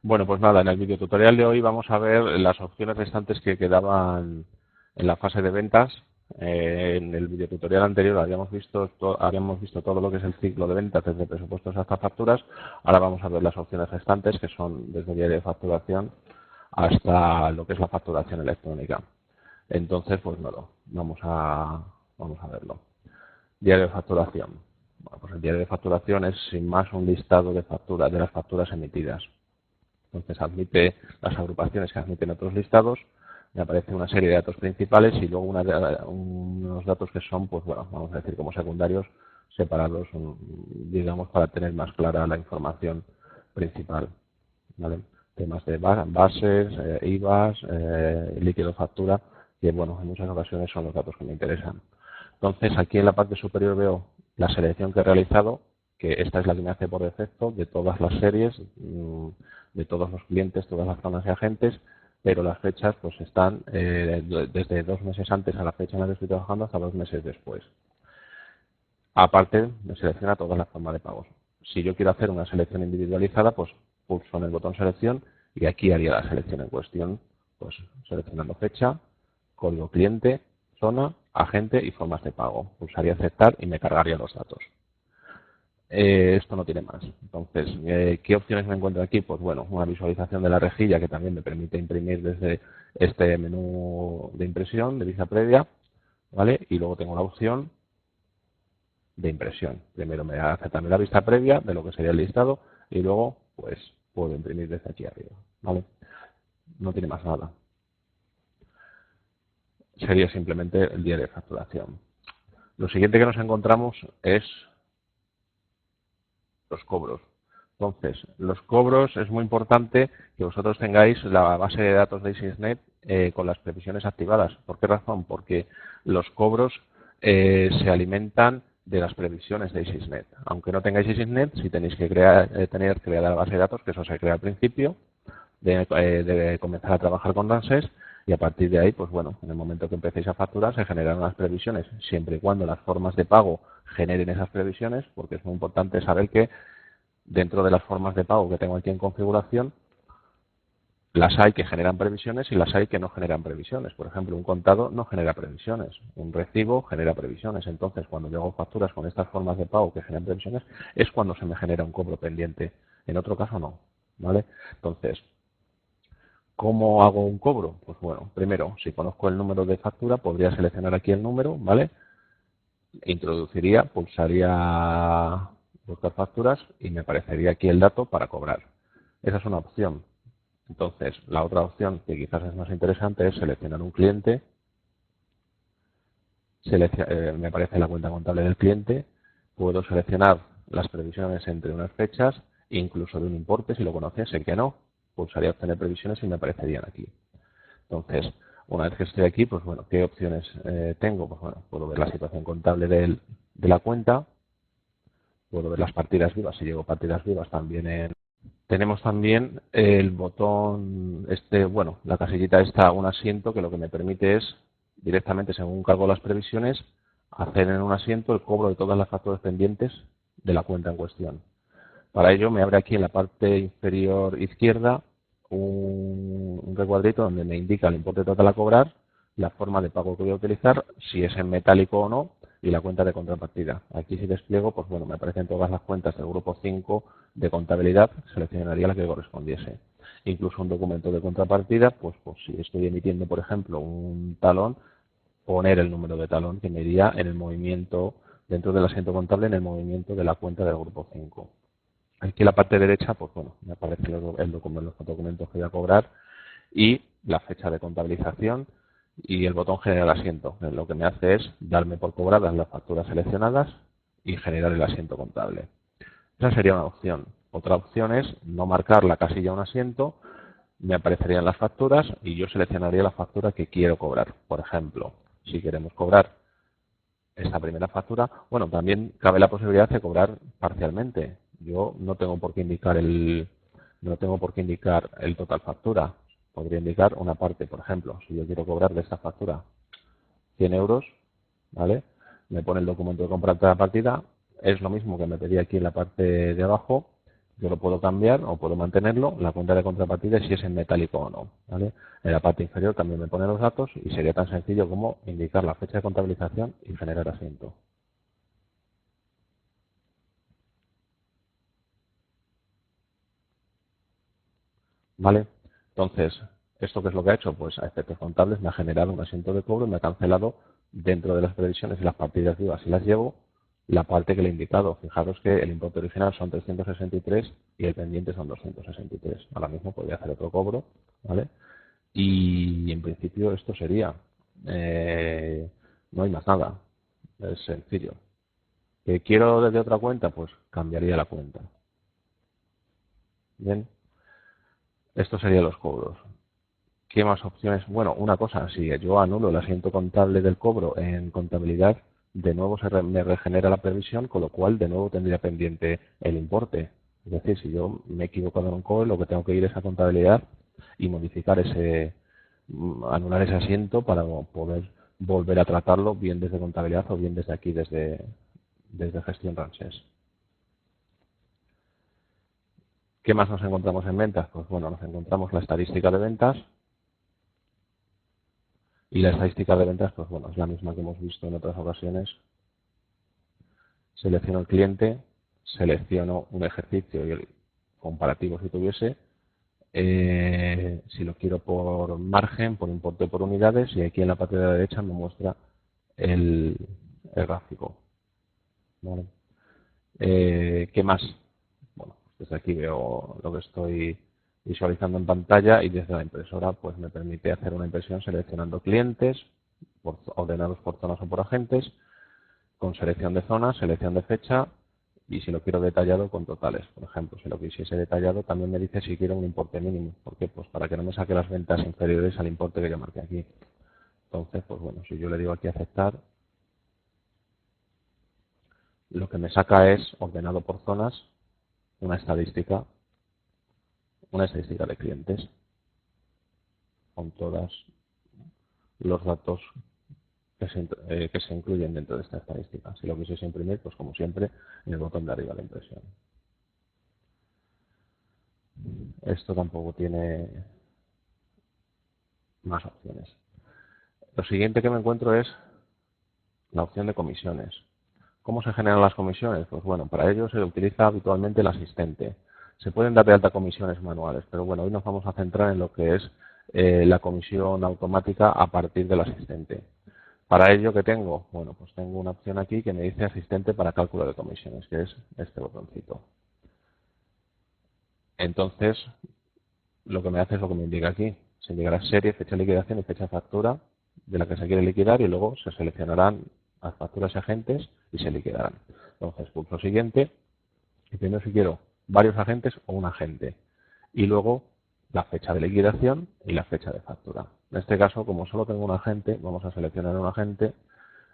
Bueno, pues nada, en el videotutorial de hoy vamos a ver las opciones restantes que quedaban en la fase de ventas. En el videotutorial anterior habíamos visto todo lo que es el ciclo de ventas desde presupuestos hasta facturas. Ahora vamos a ver las opciones restantes, que son desde diario de facturación hasta lo que es la facturación electrónica. Entonces, pues nada, vamos a verlo. Diario de facturación. Bueno, pues el diario de facturación es sin más un listado de facturas, de las facturas emitidas. Entonces admite las agrupaciones que admiten otros listados, me aparece una serie de datos principales y luego unos datos que son, pues bueno, vamos a decir como secundarios, separados, digamos, para tener más clara la información principal. ¿Vale? Temas de bases, IVAs, líquido factura, que bueno, en muchas ocasiones son los datos que me interesan. Entonces aquí en la parte superior veo la selección que he realizado, que esta es la que me hace por defecto de todas las series, de todos los clientes, todas las zonas y agentes, pero las fechas pues están desde 2 meses antes a la fecha en la que estoy trabajando hasta 2 meses después. Aparte, me selecciona todas las formas de pagos. Si yo quiero hacer una selección individualizada, pues pulso en el botón selección y aquí haría la selección en cuestión, pues seleccionando fecha, código cliente, zona, agente y formas de pago. Pulsaría aceptar y me cargaría los datos. Esto no tiene más. Entonces, ¿qué opciones me encuentro aquí? Pues bueno, una visualización de la rejilla que también me permite imprimir desde este menú de impresión, de vista previa, ¿vale? Y luego tengo la opción de impresión. Primero me hace también la vista previa de lo que sería el listado y luego pues puedo imprimir desde aquí arriba, ¿vale? No tiene más nada. Sería simplemente el diario de facturación. Lo siguiente que nos encontramos es los cobros. Entonces, los cobros es muy importante que vosotros tengáis la base de datos de ISISNet con las previsiones activadas. ¿Por qué razón? Porque los cobros se alimentan de las previsiones de ISISNet. Aunque no tengáis ISISNet, si tenéis que tener creada la base de datos, que eso se crea al principio, de comenzar a trabajar con DANSES y a partir de ahí, pues bueno, en el momento que empecéis a facturar se generarán las previsiones, siempre y cuando las formas de pago generen esas previsiones, porque es muy importante saber que dentro de las formas de pago que tengo aquí en configuración, las hay que generan previsiones y las hay que no generan previsiones. Por ejemplo, un contado no genera previsiones, un recibo genera previsiones. Entonces, cuando yo hago facturas con estas formas de pago que generan previsiones, es cuando se me genera un cobro pendiente. En otro caso, no. ¿Vale? Entonces, ¿cómo hago un cobro? Pues bueno, primero, si conozco el número de factura, podría seleccionar aquí el número, ¿vale? Introduciría, pulsaría buscar facturas y me aparecería aquí el dato para cobrar. Esa es una opción. Entonces, la otra opción que quizás es más interesante es seleccionar un cliente, me aparece la cuenta contable del cliente, puedo seleccionar las previsiones entre unas fechas, incluso de un importe, si lo conociese, que no, pulsaría obtener previsiones y me aparecerían aquí. Entonces, una vez que estoy aquí, pues bueno, ¿qué opciones tengo? Pues bueno, puedo ver la situación contable de la cuenta, puedo ver las partidas vivas, si llego partidas vivas también tenemos también el botón, bueno, la casillita esta, un asiento, que lo que me permite es directamente, según cargo las previsiones, hacer en un asiento el cobro de todas las facturas pendientes de la cuenta en cuestión. Para ello me abre aquí en la parte inferior izquierda un recuadrito donde me indica el importe total a cobrar, la forma de pago que voy a utilizar, si es en metálico o no, y la cuenta de contrapartida. Aquí si despliego, pues bueno, me aparecen todas las cuentas del grupo 5 de contabilidad, seleccionaría la que correspondiese. Incluso un documento de contrapartida, pues si estoy emitiendo, por ejemplo, un talón, poner el número de talón que me iría en el movimiento, dentro del asiento contable, en el movimiento de la cuenta del grupo 5. Aquí en la parte derecha, pues bueno, me aparecen los documentos que voy a cobrar y la fecha de contabilización y el botón generar asiento. Lo que me hace es darme por cobradas las facturas seleccionadas y generar el asiento contable. Esa sería una opción. Otra opción es no marcar la casilla un asiento, me aparecerían las facturas y yo seleccionaría la factura que quiero cobrar. Por ejemplo, si queremos cobrar esta primera factura, bueno, también cabe la posibilidad de cobrar parcialmente. Yo no tengo por qué indicar el total factura. Podría indicar una parte, por ejemplo, si yo quiero cobrar de esta factura 100 euros, ¿vale? Me pone el documento de compra de la partida, es lo mismo que me pedía aquí en la parte de abajo, Yo lo puedo cambiar o puedo mantenerlo, la cuenta de contrapartida si es en metálico o no, ¿vale? En la parte inferior también me pone los datos y sería tan sencillo como indicar la fecha de contabilización y generar asiento. ¿Vale? Entonces, ¿esto qué es lo que ha hecho? Pues a efectos contables me ha generado un asiento de cobro y me ha cancelado dentro de las previsiones y las partidas vivas si las llevo, la parte que le he indicado. Fijaros que el importe original son 363 y el pendiente son 263. Ahora mismo podría hacer otro cobro, ¿vale? Y en principio esto sería. eh, no hay más nada. Es sencillo. ¿Que quiero desde otra cuenta? Pues cambiaría la cuenta. Bien, esto serían los cobros. ¿Qué más opciones? Bueno, una cosa, si yo anulo el asiento contable del cobro en contabilidad, de nuevo me regenera la previsión, con lo cual de nuevo tendría pendiente el importe. Es decir, si yo me he equivocado en un cobro, lo que tengo que ir es a contabilidad y modificar anular ese asiento para poder volver a tratarlo bien desde contabilidad o bien desde aquí, desde gestión Ramsés. ¿Qué más nos encontramos en ventas? Pues bueno, nos encontramos la estadística de ventas. Y la estadística de ventas, pues bueno, es la misma que hemos visto en otras ocasiones. Selecciono el cliente, selecciono un ejercicio y el comparativo si tuviese. Si lo quiero por margen, por importe por unidades, y aquí en la parte de la derecha me muestra el, el gráfico. ¿Vale? ¿Qué más? Bueno, desde aquí veo lo que estoy visualizando en pantalla y desde la impresora pues me permite hacer una impresión seleccionando clientes, ordenados por zonas o por agentes, con selección de zonas, selección de fecha y si lo quiero detallado con totales. Por ejemplo, si lo quisiese detallado también me dice si quiero un importe mínimo. ¿Por qué? Pues para que no me saque las ventas inferiores al importe que yo marqué aquí. Entonces, pues bueno, si yo le digo aquí aceptar, lo que me saca es, ordenado por zonas, una estadística de clientes con todos los datos que se incluyen dentro de esta estadística. Si lo quisiese imprimir, pues como siempre, en el botón de arriba de impresión. Esto tampoco tiene más opciones. Lo siguiente que me encuentro es la opción de comisiones. ¿Cómo se generan las comisiones? Pues bueno, para ello se utiliza habitualmente el asistente. Se pueden dar de alta comisiones manuales, pero bueno, hoy nos vamos a centrar en lo que es la comisión automática a partir del asistente. Para ello, ¿qué tengo? Bueno, pues tengo una opción aquí que me dice asistente para cálculo de comisiones, que es este botoncito. Entonces, lo que me hace es lo que me indica aquí. Se indicará serie, fecha de liquidación y fecha de factura de la que se quiere liquidar y luego se seleccionarán las facturas y agentes y se liquidarán. Entonces, pulso siguiente y primero si quiero varios agentes o un agente. Y luego la fecha de liquidación y la fecha de factura. En este caso, como solo tengo un agente, vamos a seleccionar un agente.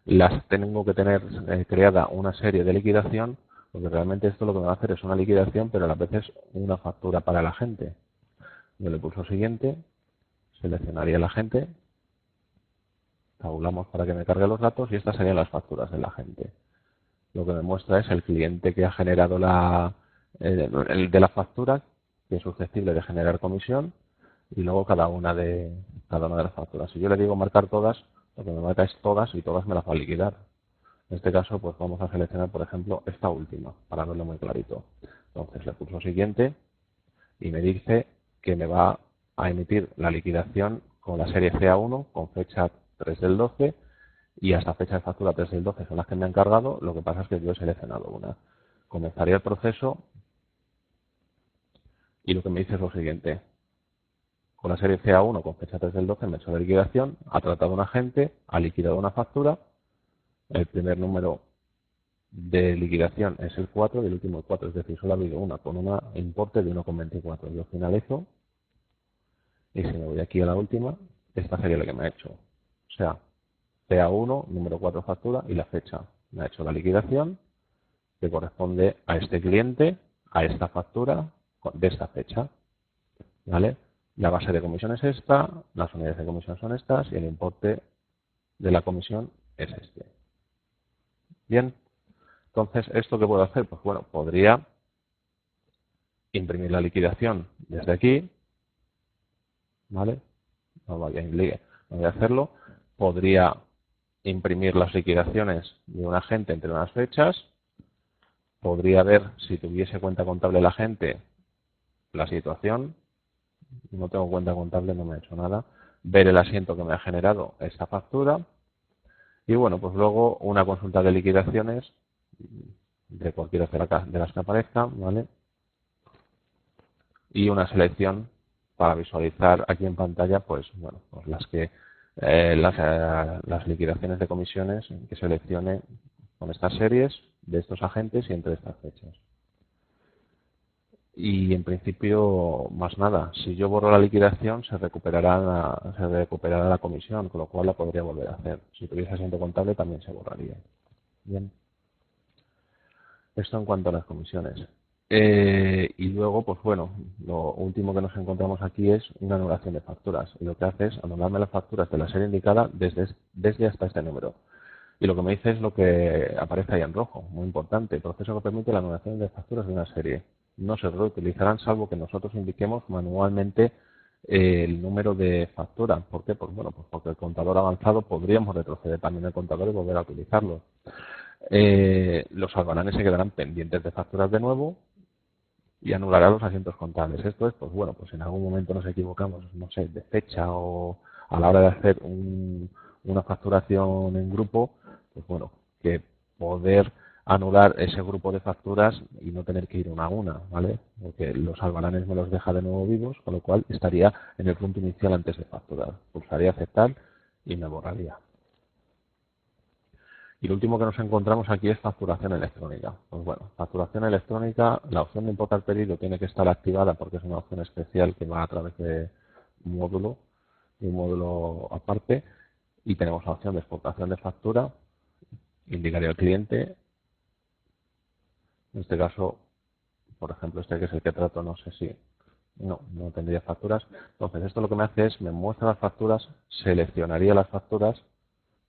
Las tengo que tener creada una serie de liquidación, porque realmente esto lo que me va a hacer es una liquidación, pero a la vez es una factura para el agente. Yo le pulso siguiente, seleccionaría el agente, tabulamos para que me cargue los datos y estas serían las facturas del agente. Lo que me muestra es el cliente que ha generado el de la factura, que es susceptible de generar comisión, y luego cada una de las facturas. Si yo le digo marcar todas, lo que me marca es todas y todas me las va a liquidar. En este caso, pues vamos a seleccionar, por ejemplo, esta última, para verlo muy clarito. Entonces le pulso siguiente y me dice que me va a emitir la liquidación con la serie CA1 con fecha 3 del 12 y hasta fecha de factura 3 del 12 son las que me han cargado. Lo que pasa es que yo he seleccionado una. Comenzaría el proceso y lo que me dice es lo siguiente. Con la serie CA1 con fecha 3 del 12 me ha hecho la liquidación, ha tratado un agente, ha liquidado una factura, el primer número de liquidación es el 4 y el último el 4, es decir, solo ha habido una con un importe de 1,24. Yo finalizo y si me voy aquí a la última, esta sería la que me ha hecho. O sea, CA1, número 4 factura y la fecha. Me ha hecho la liquidación que corresponde a este cliente, a esta factura de esta fecha. ¿Vale? La base de comisión es esta, las unidades de comisión son estas y el importe de la comisión es este. Bien, entonces, ¿esto qué puedo hacer? Pues bueno, podría imprimir la liquidación desde aquí, ¿vale? No voy a hacerlo. Podría imprimir las liquidaciones de un agente entre unas fechas. Podría ver, si tuviese cuenta contable el agente, la situación. No tengo cuenta contable, no me ha hecho nada. Ver el asiento que me ha generado esta factura. Y bueno, pues luego una consulta de liquidaciones de cualquiera de las que aparezca, ¿vale? Y una selección para visualizar aquí en pantalla, pues bueno, pues las liquidaciones de comisiones que seleccione con estas series de estos agentes y entre estas fechas. Y en principio, más nada, si yo borro la liquidación se recuperará la comisión, con lo cual la podría volver a hacer. Si tuviese asiento contable también se borraría. Bien. Esto en cuanto a las comisiones. Y luego, pues bueno, lo último que nos encontramos aquí es una anulación de facturas. Y lo que hace es anularme las facturas de la serie indicada desde hasta este número. Y lo que me dice es lo que aparece ahí en rojo, muy importante. El proceso que permite la anulación de facturas de una serie. No se reutilizarán salvo que nosotros indiquemos manualmente el número de factura. ¿Por qué? Pues bueno, pues porque el contador avanzado podríamos retroceder también el contador y volver a utilizarlo. Los albaranes se quedarán pendientes de facturas de nuevo y anulará los asientos contables. Esto es, pues bueno, pues en algún momento nos equivocamos, no sé, de fecha o a la hora de hacer una facturación en grupo, pues bueno, que poder anular ese grupo de facturas y no tener que ir una a una, ¿vale? Porque los albaranes me los deja de nuevo vivos, con lo cual estaría en el punto inicial antes de facturar. Pulsaría aceptar y me borraría. Y lo último que nos encontramos aquí es facturación electrónica. Pues bueno, facturación electrónica, la opción de importar pedido tiene que estar activada porque es una opción especial que va a través de un módulo aparte. Y tenemos la opción de exportación de factura, indicaría al cliente. En este caso, por ejemplo, este que es el que trato, no sé si... No tendría facturas. Entonces, esto lo que me hace es, me muestra las facturas, seleccionaría las facturas,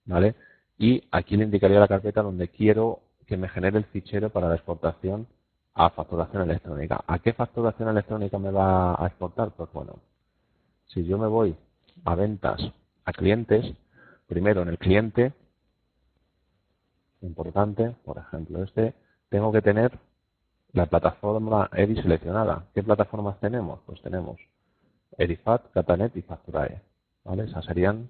¿vale? Y aquí le indicaría la carpeta donde quiero que me genere el fichero para la exportación a facturación electrónica. ¿A qué facturación electrónica me va a exportar? Pues bueno, si yo me voy a ventas, a clientes, primero en el cliente, importante, por ejemplo tengo que tener la plataforma EDI seleccionada. ¿Qué plataformas tenemos? Pues tenemos EDIFACT, Catanet y Facturae, ¿vale? Esas serían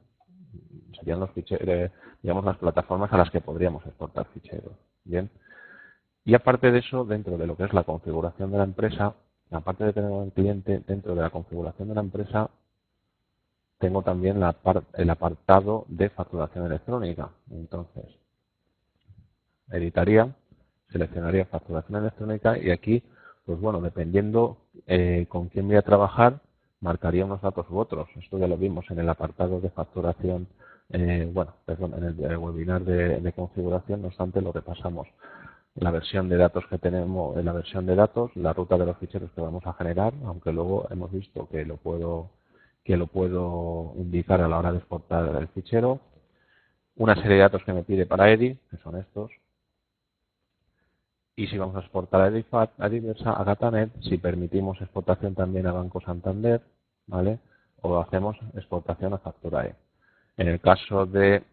los ficheros, digamos, las plataformas a las que podríamos exportar ficheros. Bien. Y aparte de eso, dentro de lo que es la configuración de la empresa, aparte de tener un cliente, dentro de la configuración de la empresa, tengo también el apartado de facturación electrónica. Entonces, editaría, seleccionaría facturación electrónica y aquí, pues bueno, dependiendo con quién voy a trabajar, marcaría unos datos u otros. Esto ya lo vimos en el apartado de facturación, en el webinar de configuración, no obstante lo repasamos. La versión de datos que tenemos, en la versión de datos, la ruta de los ficheros que vamos a generar, aunque luego hemos visto que lo puedo indicar a la hora de exportar el fichero. Una serie de datos que me pide para EDI, que son estos. Y si vamos a exportar a EDIFACT, a Diversa, a Catanet, si permitimos exportación también a Banco Santander, ¿vale? O hacemos exportación a Facturae. En el caso de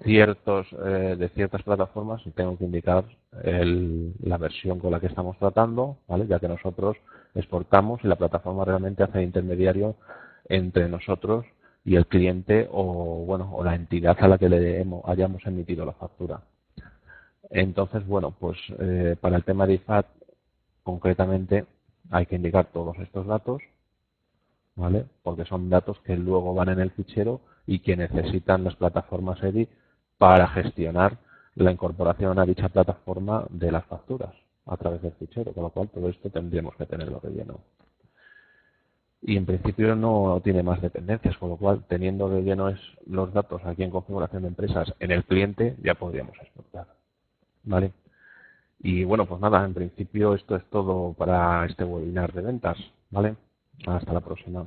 ciertas plataformas, tengo que indicar la versión con la que estamos tratando, ¿vale? Ya que nosotros exportamos y la plataforma realmente hace de intermediario entre nosotros y el cliente o la entidad a la que hayamos emitido la factura. Entonces, bueno, pues para el tema de IFAT, concretamente, hay que indicar todos estos datos, ¿vale? Porque son datos que luego van en el fichero y que necesitan las plataformas EDI para gestionar la incorporación a dicha plataforma de las facturas a través del fichero, con lo cual todo esto tendríamos que tenerlo relleno. Y en principio no tiene más dependencias, con lo cual teniendo relleno los datos aquí en configuración de empresas en el cliente ya podríamos exportar. ¿Vale? Y bueno, pues nada, en principio esto es todo para este webinar de ventas, ¿vale? Hasta la próxima.